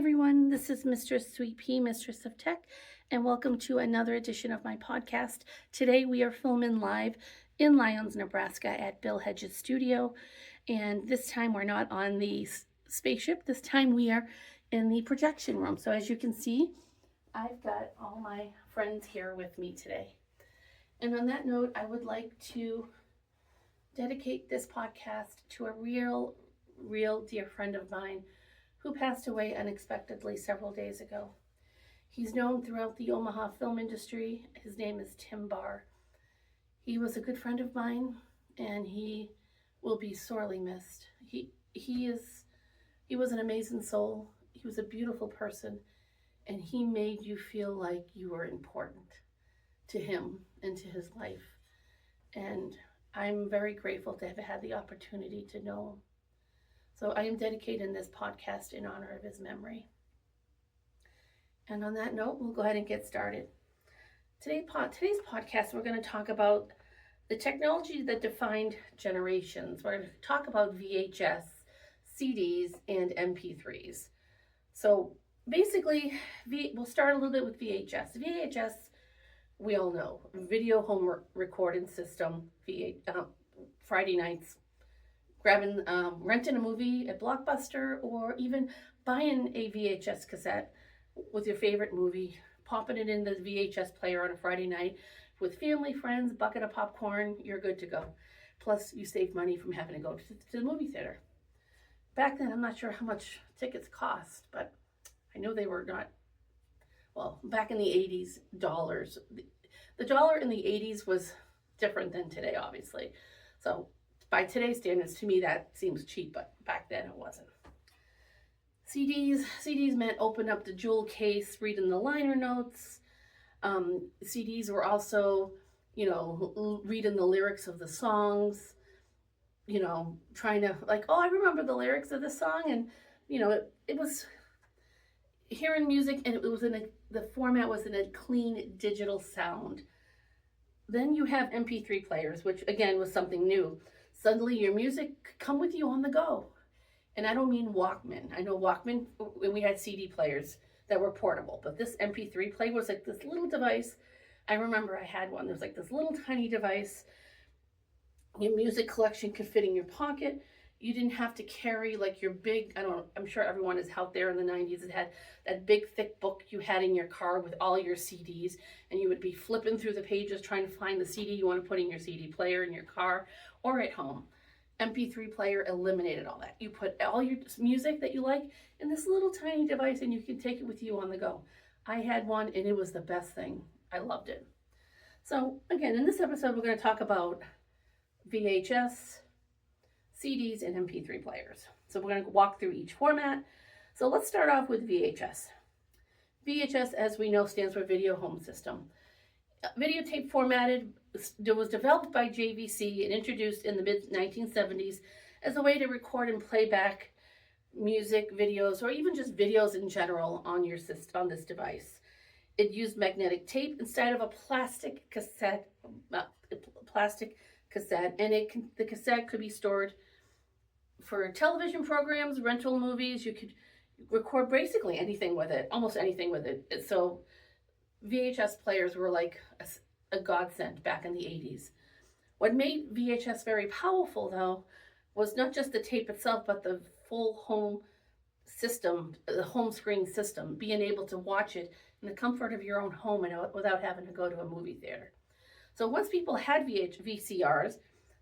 everyone, this is Mistress Sweet Pea, Mistress of Tech, and welcome to another edition of my podcast. Today we are filming live in Lyons, Nebraska at Bill Hedges' studio, and this time we're not on the spaceship. This time we are in the projection room. So as you can see, I've got all my friends here with me today. And on that note, I would like to dedicate this podcast to a real dear friend of mine who passed away unexpectedly several days ago. He's known throughout the Omaha film industry. His name is Tim Barr. He was a good friend of mine, and he will be sorely missed. He was an amazing soul. He was a beautiful person, and he made you feel like you were important to him and to his life. And I'm very grateful to have had the opportunity to know him. So I am dedicating this podcast in honor of his memory. And on that note, we'll go ahead and get started. Today's podcast, we're going to talk about the technology that defined generations. We're going to talk about VHS, CDs, and MP3s. So basically, we'll start a little bit with VHS. VHS, we all know, video home recording system, Friday nights, grabbing, renting a movie at Blockbuster, or even buying a VHS cassette with your favorite movie, popping it in the VHS player on a Friday night with family, friends, bucket of popcorn, you're good to go. Plus, you save money from having to go to the movie theater. Back then, I'm not sure how much tickets cost, but I know they were not, well, back in the 80s, dollars. The dollar in the 80s was different than today, obviously. So by today's standards, to me, that seems cheap, but back then it wasn't. CDs meant open up the jewel case, reading the liner notes. CDs were also, reading the lyrics of the songs, trying to I remember the lyrics of the song, and, it was hearing music, and it was the format was in a clean digital sound. Then you have MP3 players, which again was something new. Suddenly your music could come with you on the go. And I don't mean Walkman. I know Walkman, and we had CD players that were portable, but this MP3 player was like this little device. I remember I had one. There was like this little tiny device. Your music collection could fit in your pocket. You didn't have to carry like your big, I'm sure everyone is out there in the 90s. It had that big thick book you had in your car with all your CDs, and you would be flipping through the pages trying to find the CD you want to put in your CD player in your car or at home. MP3 player eliminated all that. You put all your music that you like in this little tiny device, and you can take it with you on the go. I had one, and it was the best thing. I loved it. So again, in this episode, we're going to talk about VHS, CDs, and MP3 players. So we're going to walk through each format. So let's start off with VHS. VHS, as we know, stands for Video Home System. Videotape formatted was developed by JVC and introduced in the mid-1970s as a way to record and play back music, videos, or even just videos in general on this device. It used magnetic tape instead of a plastic cassette, and the cassette could be stored for television programs, rental movies. You could record basically anything with it, almost anything with it. So VHS players were like a godsend back in the 80s. What made VHS very powerful, though, was not just the tape itself, but the full home system, the home screen system, being able to watch it in the comfort of your own home and without having to go to a movie theater. So once people had VCRs,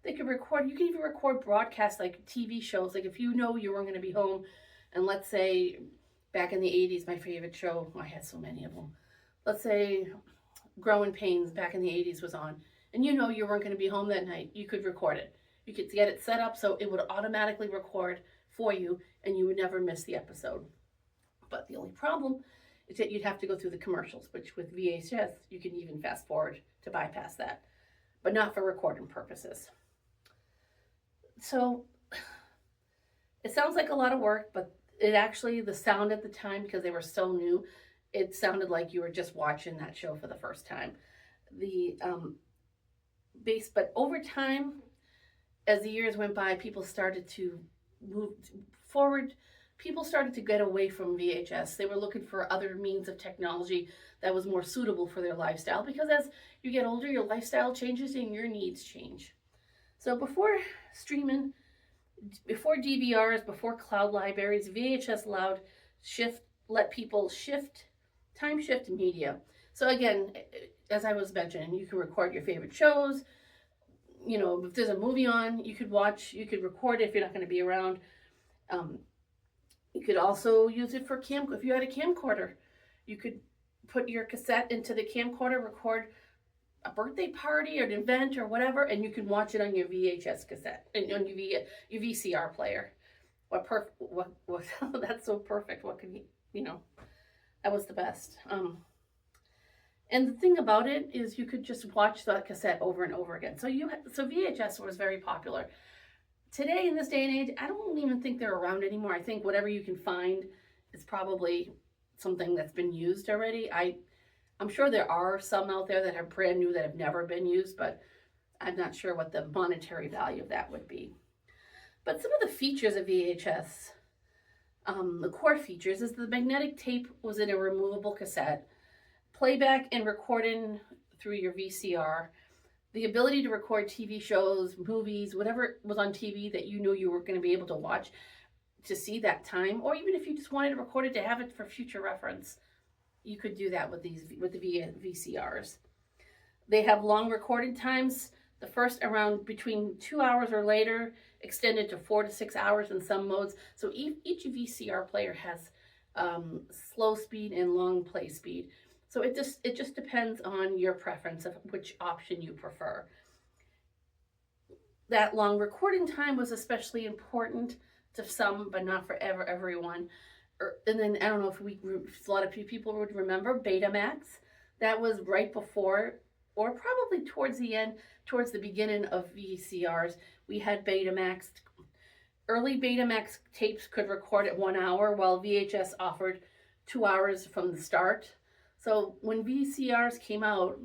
they could record. You can even record broadcasts like TV shows. Like if you know you weren't going to be home, and let's say back in the 80s, my favorite show, I had so many of them. Let's say Growing Pains back in the 80s was on, and you know you weren't going to be home that night, you could record it. You could get it set up so it would automatically record for you, and you would never miss the episode. But the only problem is that you'd have to go through the commercials, which with VHS, you can even fast forward to bypass that, but not for recording purposes. So it sounds like a lot of work, but it actually, the sound at the time, because they were so new, it sounded like you were just watching that show for the first time. But over time, as the years went by, people started to move forward people started to get away from VHS. They were looking for other means of technology that was more suitable for their lifestyle, because as you get older, your lifestyle changes and your needs change. So before streaming, before DVRs, before cloud libraries, VHS let people time shift media. So again, as I was mentioning, you can record your favorite shows. If there's a movie on, you could record it if you're not going to be around. You could also use it for if you had a camcorder, you could put your cassette into the camcorder, record a birthday party or an event or whatever, and you can watch it on your VHS cassette and on your VCR player. What that's so perfect. What can that was the best. And the thing about it is you could just watch the cassette over and over again. So VHS was very popular. Today, in this day and age, I don't even think they're around anymore. I think whatever you can find is probably something that's been used already. I'm sure there are some out there that are brand new that have never been used, but I'm not sure what the monetary value of that would be. But some of the features of VHS, the core features, is the magnetic tape was in a removable cassette, playback and recording through your VCR, the ability to record TV shows, movies, whatever was on TV that you knew you were going to be able to watch to see that time, or even if you just wanted to record it to have it for future reference, you could do that with the VCRs. They have long recording times. The first around between 2 hours or later, extended to 4 to 6 hours in some modes. So each VCR player has slow speed and long play speed. So it just depends on your preference of which option you prefer. That long recording time was especially important to some, but not for everyone. And then I don't know if a lot of people would remember Betamax. That was right before, or probably towards the beginning of VCRs. We had Betamax. Early Betamax tapes could record at 1 hour, while VHS offered 2 hours from the start. So when VCRs came out,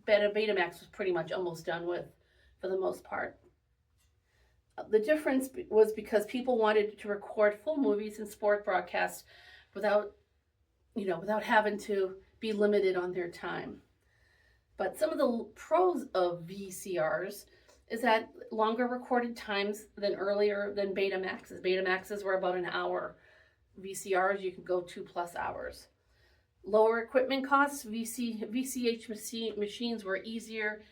Betamax was pretty much almost done with, for the most part. The difference was because people wanted to record full movies and sport broadcasts without having to be limited on their time. But some of the pros of VCRs is that longer recorded times than Betamaxes. Betamaxes were about an hour. VCRs, you could go 2+ hours. Lower equipment costs. VCH machines were easier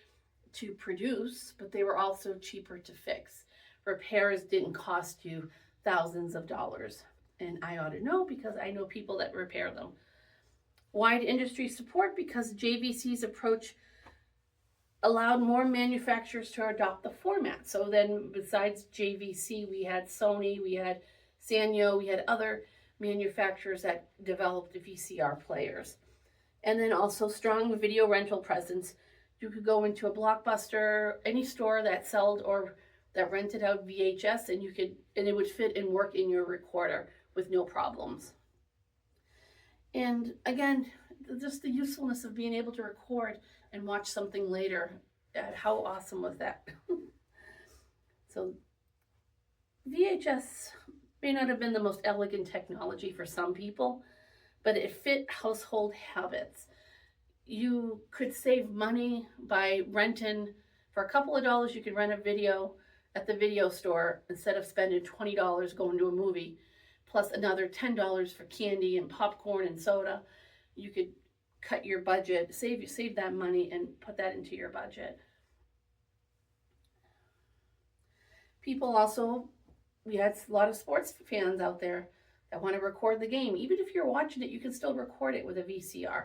to produce, but they were also cheaper to fix. Repairs didn't cost you thousands of dollars. And I ought to know because I know people that repair them. Wide industry support, because JVC's approach allowed more manufacturers to adopt the format. So then besides JVC, we had Sony, we had Sanyo, we had other manufacturers that developed VCR players. And then also strong video rental presence. You could go into a Blockbuster, any store that sold or that rented out VHS, and it would fit and work in your recorder with no problems. And again, just the usefulness of being able to record and watch something later. How awesome was that? So VHS may not have been the most elegant technology for some people, but it fit household habits. You could save money by renting. For a couple of dollars, you could rent a video at the video store instead of spending $20 going to a movie, plus another $10 for candy and popcorn and soda. You could cut your budget, save that money and put that into your budget. People also, we had a lot of sports fans out there that want to record the game. Even if you're watching it, you can still record it with a VCR.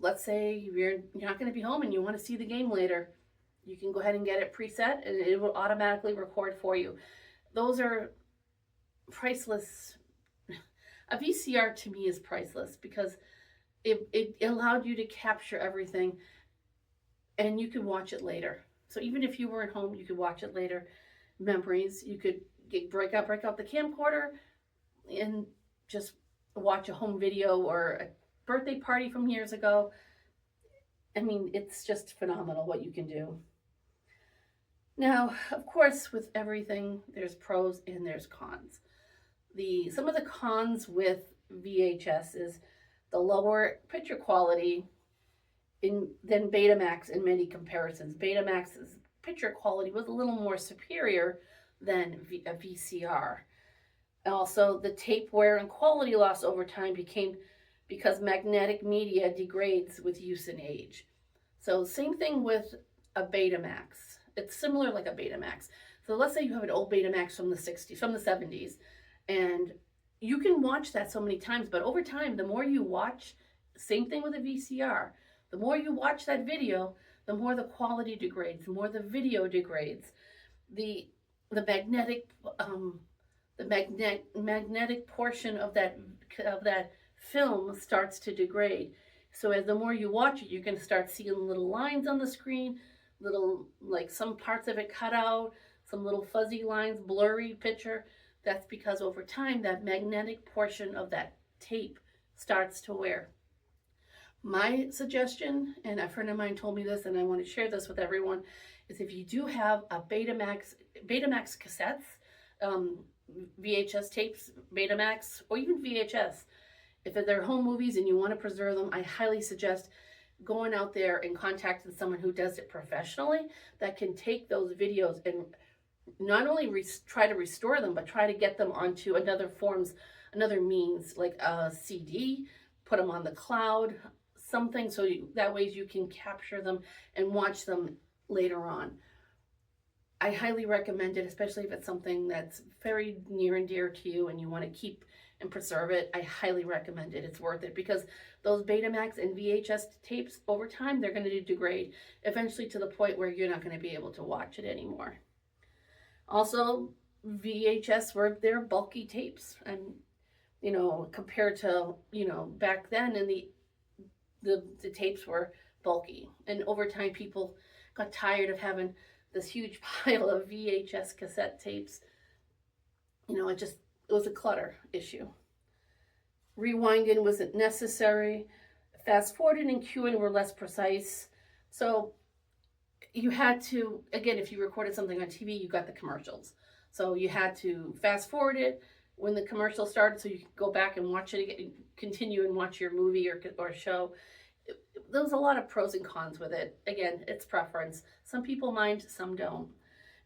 Let's say you're not going to be home and you want to see the game later. You can go ahead and get it preset and it will automatically record for you. Those are priceless. A VCR to me is priceless because it allowed you to capture everything and you could watch it later. So even if you weren't home, you could watch it later. Memories, you could break out the camcorder and just watch a home video or a birthday party from years ago. I mean, it's just phenomenal what you can do. Now, of course, with everything, there's pros and there's cons. Some of the cons with VHS is the lower picture quality than Betamax in many comparisons. Betamax's picture quality was a little more superior than a VCR. Also, the tape wear and quality loss over time became because magnetic media degrades with use and age. So same thing with a Betamax. It's similar like a Betamax. So let's say you have an old Betamax from the 60s, from the 70s, and you can watch that so many times, but over time, the more you watch, same thing with a VCR, the more you watch that video, the more the quality degrades, the more the video degrades. The the magnetic magnetic portion of that film starts to degrade. So as the more you watch it, you can start seeing little lines on the screen, little like some parts of it cut out, some little fuzzy lines, blurry picture. That's because over time that magnetic portion of that tape starts to wear. My suggestion, and a friend of mine told me this, and I want to share this with everyone, is if you do have a Betamax cassettes, VHS tapes, Betamax, or even VHS, if they're home movies and you want to preserve them, I highly suggest going out there and contacting someone who does it professionally that can take those videos and not only try to restore them, but try to get them onto another means, like a CD, put them on the cloud, something, so that way you can capture them and watch them later on. I highly recommend it, especially if it's something that's very near and dear to you and you want to keep and preserve it. I highly recommend it. It's worth it, because those Betamax and VHS tapes, over time, they're going to degrade, eventually to the point where you're not going to be able to watch it anymore. Also, VHS they're bulky tapes, and compared to back then, and the tapes were bulky, and over time people got tired of having this huge pile of VHS cassette tapes. It was a clutter issue. Rewinding wasn't necessary. Fast forwarding and queuing were less precise. So you had to, again, if you recorded something on TV, you got the commercials. So you had to fast forward it when the commercial started so you could go back and watch it again, continue and watch your movie or show. There was a lot of pros and cons with it. Again, it's preference. Some people mind, some don't.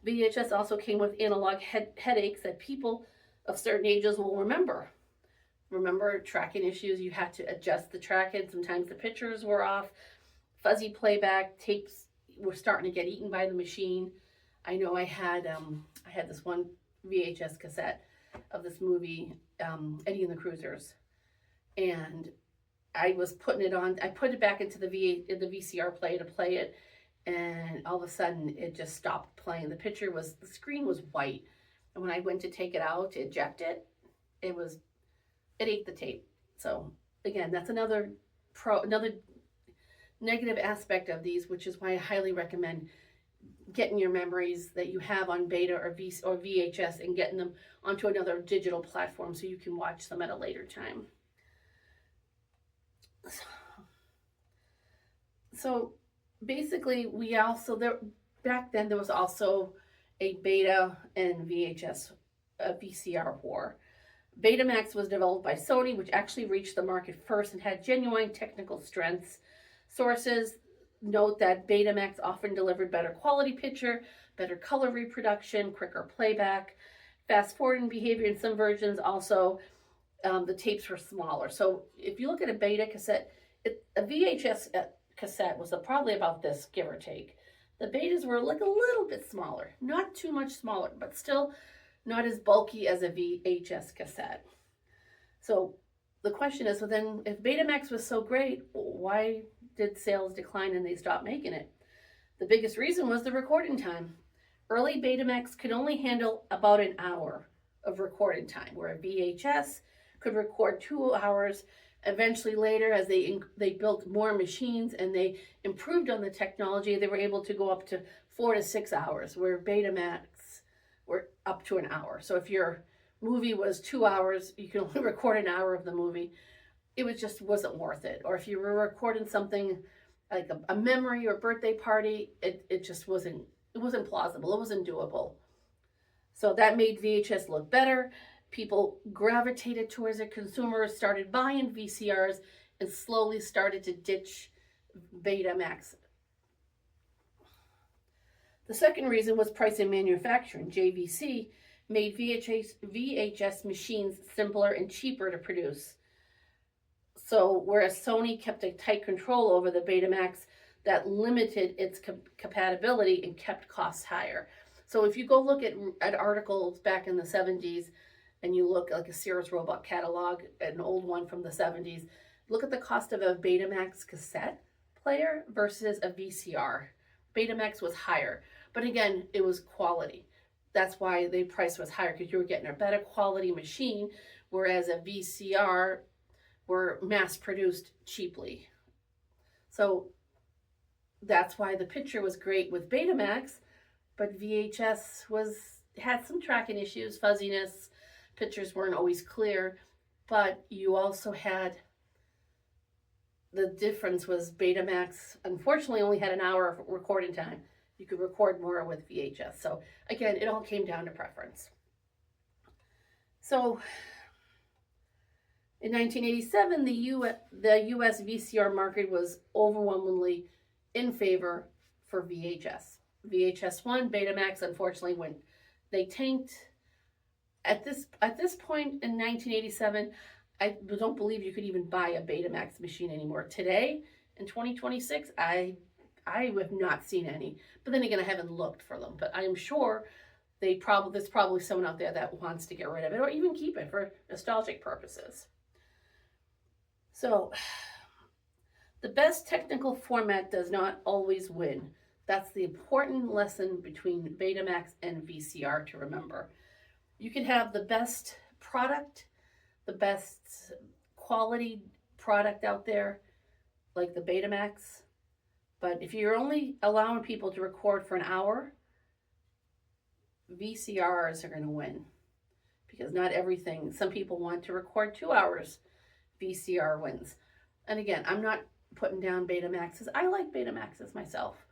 VHS also came with analog headaches that people of certain ages will remember. Remember tracking issues, you had to adjust the tracking. Sometimes the pictures were off, fuzzy playback, tapes were starting to get eaten by the machine. I know I had this one VHS cassette of this movie, Eddie and the Cruisers, and I was putting it on. I put it back into the VCR player to play it, and all of a sudden it just stopped playing. The screen was white, and when I went to take it out to eject it, it ate the tape. So again, that's another negative aspect of these, which is why I highly recommend getting your memories that you have on beta or VHS and getting them onto another digital platform so you can watch them at a later time. So basically, back then there was also a beta and VCR war. Betamax was developed by Sony, which actually reached the market first and had genuine technical strengths. Sources note that Betamax often delivered better quality picture, better color reproduction, quicker playback, fast forwarding behavior in some versions. Also, the tapes were smaller. So if you look at a beta cassette, a VHS cassette was probably about this, give or take. The betas were like a little bit smaller, not too much smaller, but still not as bulky as a VHS cassette. So the question is, well then, if Betamax was so great, why did sales decline and they stopped making it? The biggest reason was the recording time. Early Betamax could only handle about an hour of recording time, where a VHS could record 2 hours. Eventually later, as they built more machines and they improved on the technology, they were able to go up to 4 to 6 hours, where Betamax were up to an hour. So if your movie was 2 hours, you can only record an hour of the movie. It just wasn't worth it. Or if you were recording something like a memory or birthday party, it just wasn't plausible. It wasn't doable. So that made VHS look better. People gravitated towards it. Consumers started buying VCRs and slowly started to ditch Betamax. The second reason was price and manufacturing. JVC made VHS machines simpler and cheaper to produce. So whereas Sony kept a tight control over the Betamax, that limited its compatibility and kept costs higher. So if you go look at articles back in the 70s, and you look like a Sears Roebuck catalog, an old one from the 70s, look at the cost of a Betamax cassette player versus a VCR. Betamax was higher, but again, it was quality. That's why the price was higher, because you were getting a better quality machine, whereas a VCR were mass produced cheaply. So that's why the picture was great with Betamax, but VHS had some tracking issues, fuzziness, pictures weren't always clear, but you also had, the difference was Betamax unfortunately only had an hour of recording time. You could record more with VHS. So again, it all came down to preference. So in 1987, the US VCR market was overwhelmingly in favor for VHS. VHS won, Betamax unfortunately they tanked. At this point in 1987, I don't believe you could even buy a Betamax machine anymore. Today, in 2026, I have not seen any. But then again, I haven't looked for them. But I am sure there's probably someone out there that wants to get rid of it or even keep it for nostalgic purposes. So, the best technical format does not always win. That's the important lesson between Betamax and VCR to remember. You can have the best product, the best quality product out there, like the Betamax, but if you're only allowing people to record for an hour, VCRs are going to win, because not everything, some people want to record 2 hours, VCR wins. And again, I'm not putting down Betamaxes. I like Betamaxes myself.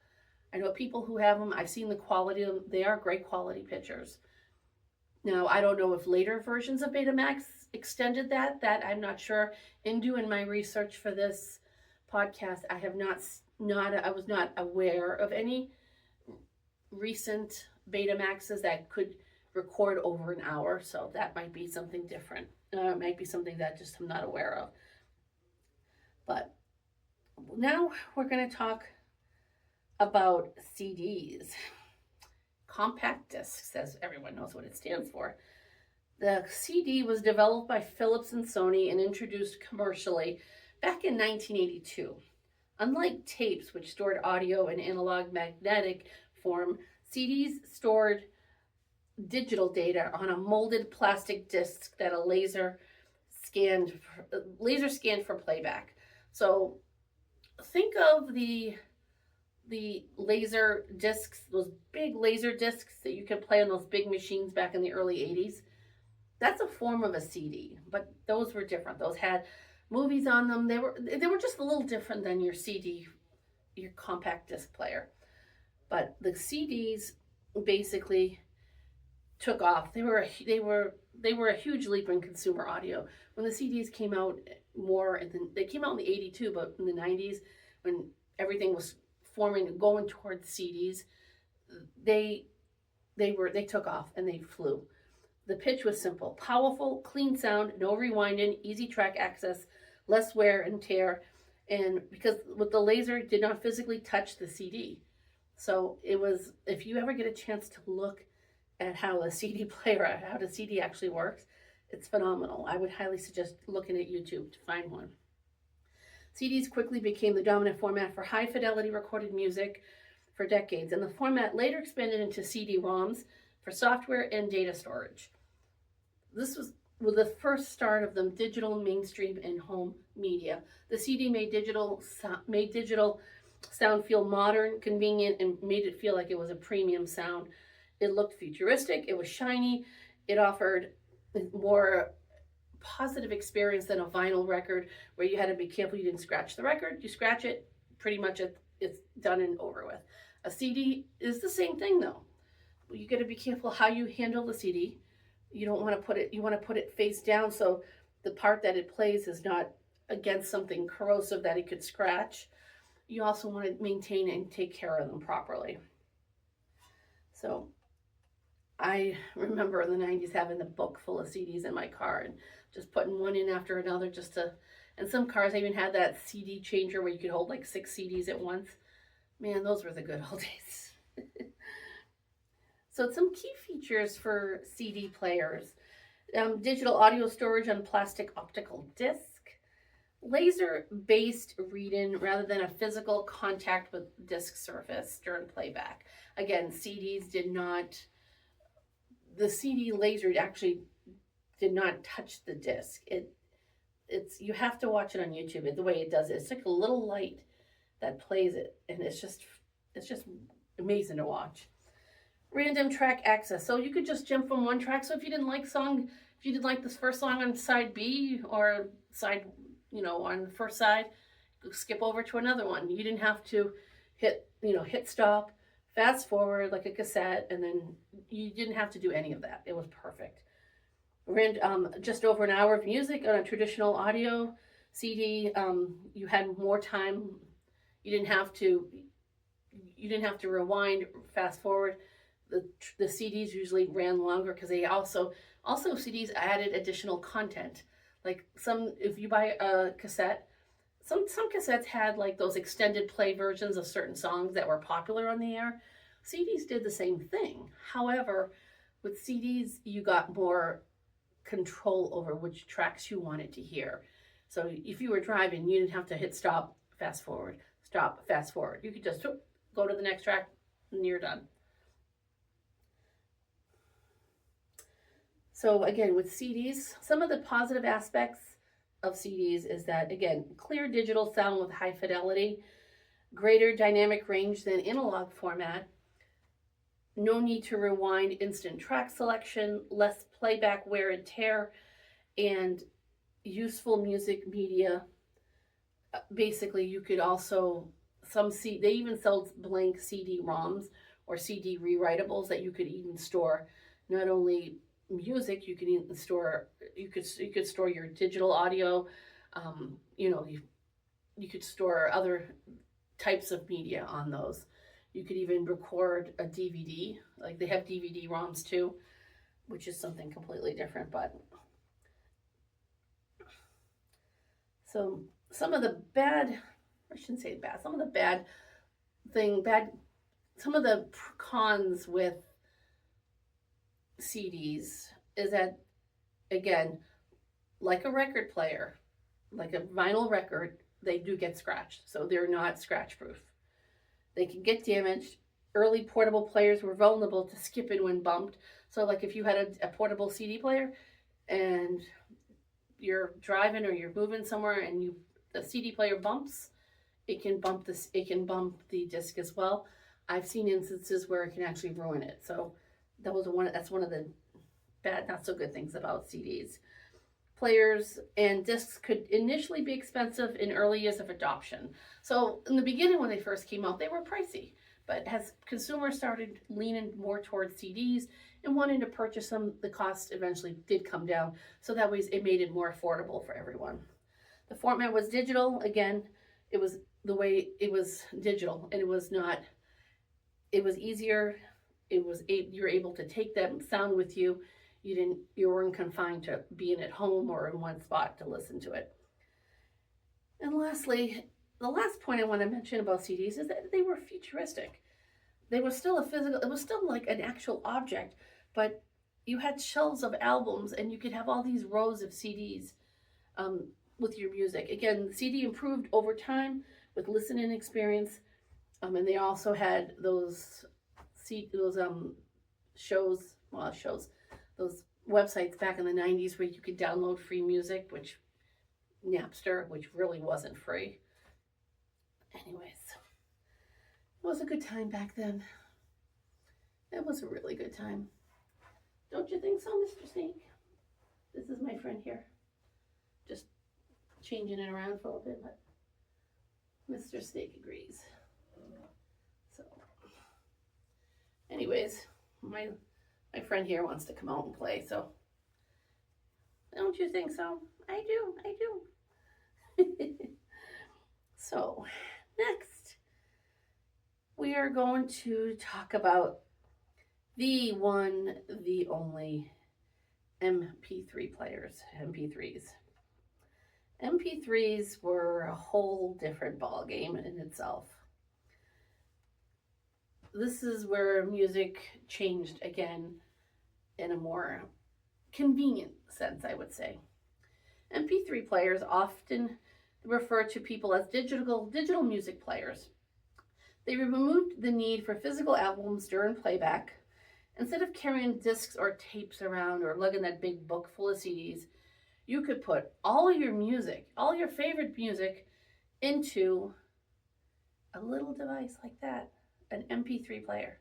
I know people who have them. I've seen the quality of them. They are great quality pictures. Now, I don't know if later versions of Betamax extended that I'm not sure. In doing my research for this podcast, I was not aware of any recent Betamaxes that could record over an hour, so that might be something different. It might be something that just I'm not aware of. But now we're going to talk about CDs. Compact discs, as everyone knows what it stands for. The CD was developed by Philips and Sony and introduced commercially back in 1982. Unlike tapes, which stored audio in analog magnetic form, CDs stored digital data on a molded plastic disc that a laser scanned for playback. So think of the laser discs, those big laser discs that you could play on those big machines back in the early 80s. That's a form of a CD, but those were different. Those had movies on them. They were just a little different than your CD, your compact disc player. But the CDs basically took off. They were a huge leap in consumer audio. When the CDs came out they came out in the 82, but in the 90s, when everything was going towards CDs, they took off and they flew. The pitch was simple, powerful, clean sound, no rewinding, easy track access, less wear and tear, and because with the laser, it did not physically touch the CD. So it was, if you ever get a chance to look at how the CD actually works, it's phenomenal. I would highly suggest looking at YouTube to find one. CDs quickly became the dominant format for high-fidelity recorded music for decades, and the format later expanded into CD-ROMs for software and data storage. This was the first start of the digital mainstream and home media. The CD made digital sound feel modern, convenient, and made it feel like it was a premium sound. It looked futuristic, it was shiny, it offered more positive experience than a vinyl record where you had to be careful you didn't scratch the record. You scratch it, pretty much it's done and over with. A CD is the same thing though. You got to be careful how you handle the CD. You don't want to put it, you want to put it face down so the part that it plays is not against something corrosive that it could scratch. You also want to maintain and take care of them properly. So I remember in the 90s having the book full of CDs in my car and just putting one in after another just to, and some cars even had that CD changer where you could hold like 6 CDs at once. Man, those were the good old days. So some key features for CD players. Digital audio storage on plastic optical disc. Laser-based read-in rather than a physical contact with disc surface during playback. Again, CDs did not, the CD laser actually did not touch the disc. It's you have to watch it on YouTube. The way it does it, it's like a little light that plays it, and it's just amazing to watch. Random track access, so you could just jump from one track. So if you didn't like this first song on side B or side, on the first side, skip over to another one. You didn't have to hit stop, fast forward like a cassette, and then you didn't have to do any of that. It was perfect. Just over an hour of music on a traditional audio CD. You had more time. You didn't have to rewind, fast forward. The CDs usually ran longer because they also CDs added additional content. Like if you buy a cassette, some cassettes had like those extended play versions of certain songs that were popular on the air. CDs did the same thing. However, with CDs, you got more control over which tracks you wanted to hear. So if you were driving, you didn't have to hit stop, fast forward, stop, fast forward. You could just go to the next track and you're done. So again, with CDs, some of the positive aspects of CDs is that, again, clear digital sound with high fidelity, greater dynamic range than analog format, no need to rewind, instant track selection, less playback wear and tear, and useful music media. Basically, you could also, they even sold blank CD-ROMs or CD rewritables that you could even store not only music, you could even store, you could store your digital audio, you could store other types of media on those. You could even record a DVD, like they have DVD ROMs too, which is something completely different. But so some of the some of the cons with CDs is that, again, like a record player, like a vinyl record, they do get scratched. So they're not scratch proof. They can get damaged. Early portable players were vulnerable to skipping when bumped. So like if you had a portable CD player and you're driving or you're moving somewhere and the CD player bumps, it can bump the disc as well. I've seen instances where it can actually ruin it. So that's one of the bad, not so good things about CDs. Players and discs could initially be expensive in early years of adoption. So in the beginning, when they first came out, they were pricey. But as consumers started leaning more towards CDs and wanting to purchase them, the cost eventually did come down. So that way it made it more affordable for everyone. The format was digital. Again, it was digital, and it was easier. You're able to take that sound with you. You weren't confined to being at home or in one spot to listen to it. And lastly, the last point I want to mention about CDs is that they were futuristic. They were still it was still like an actual object, but you had shelves of albums and you could have all these rows of CDs with your music. Again, the CD improved over time with listening experience, and they also had those those websites back in the 90s where you could download free music, which Napster, which really wasn't free. Anyways, it was a good time back then. It was a really good time. Don't you think so, Mr. Snake? This is my friend here. Just changing it around for a little bit, but Mr. Snake agrees. So, anyways, my friend here wants to come out and play, so Don't you think so? I do. So, next, we are going to talk about the one, the only MP3 players, MP3s. MP3s were a whole different ball game in itself. This is where music changed again in a more convenient sense, I would say. MP3 players often refer to people as digital music players. They removed the need for physical albums during playback. Instead of carrying discs or tapes around or lugging that big book full of CDs, you could put all your music, all your favorite music, into a little device like that, an MP3 player.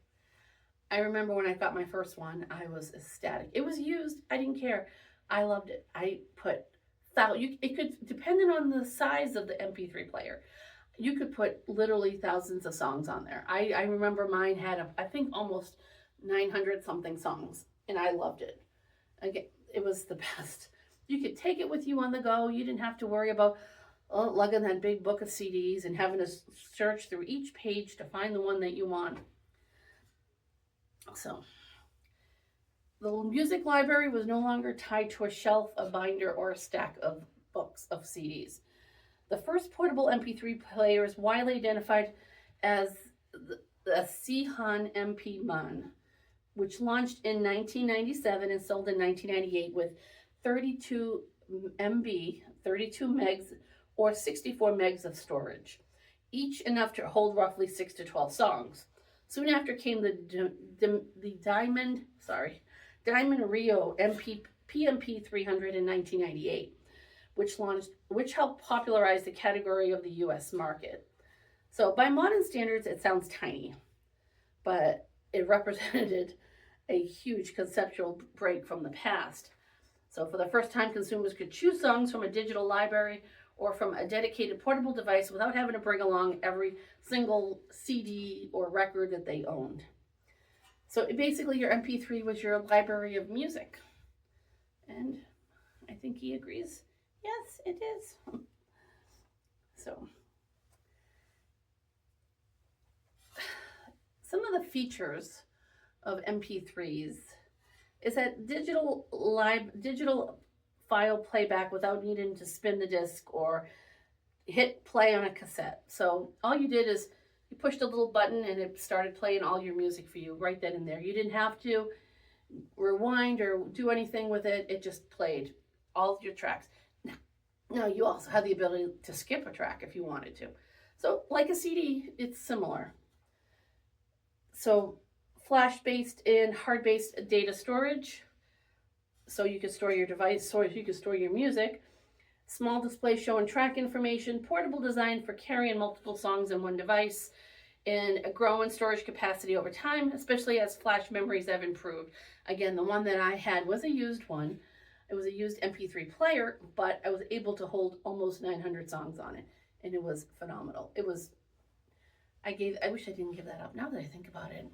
I remember when I got my first one, I was ecstatic. It was used. I didn't care. I loved it. I put it could, depending on the size of the MP3 player, you could put literally thousands of songs on there. I remember mine had, I think, almost 900 something songs, and I loved it. Again, it was the best. You could take it with you on the go. You didn't have to worry about lugging that big book of CDs and having to search through each page to find the one that you want. So, the music library was no longer tied to a shelf, a binder, or a stack of books of CDs. The first portable MP3 players, widely identified as the Seihan MP Man, which launched in 1997 and sold in 1998 with 32 MB, 32 megs, or 64 megs of storage, each enough to hold roughly 6 to 12 songs. Soon after came the Diamond Rio PMP 300 in 1998, which helped popularize the category of the U.S. market. So by modern standards, it sounds tiny, but it represented a huge conceptual break from the past. So for the first time, consumers could choose songs from a digital library or from a dedicated portable device without having to bring along every single CD or record that they owned. So basically, your MP3 was your library of music. And I think he agrees. Yes, it is. So, some of the features of MP3s is that digital file playback without needing to spin the disc or hit play on a cassette. So all you did is you pushed a little button and it started playing all your music for you right then and there. You didn't have to rewind or do anything with it. It just played all of your tracks. Now you also have the ability to skip a track if you wanted to. So like a CD, it's similar. So flash-based and hard-based data storage, so you could store your device, so you could store your music. Small display showing track information, portable design for carrying multiple songs in one device, and a growing storage capacity over time, especially as flash memories have improved. Again, the one that I had was a used one. It was a used MP3 player, but I was able to hold almost 900 songs on it, and it was phenomenal. I wish I didn't give that up now that I think about it.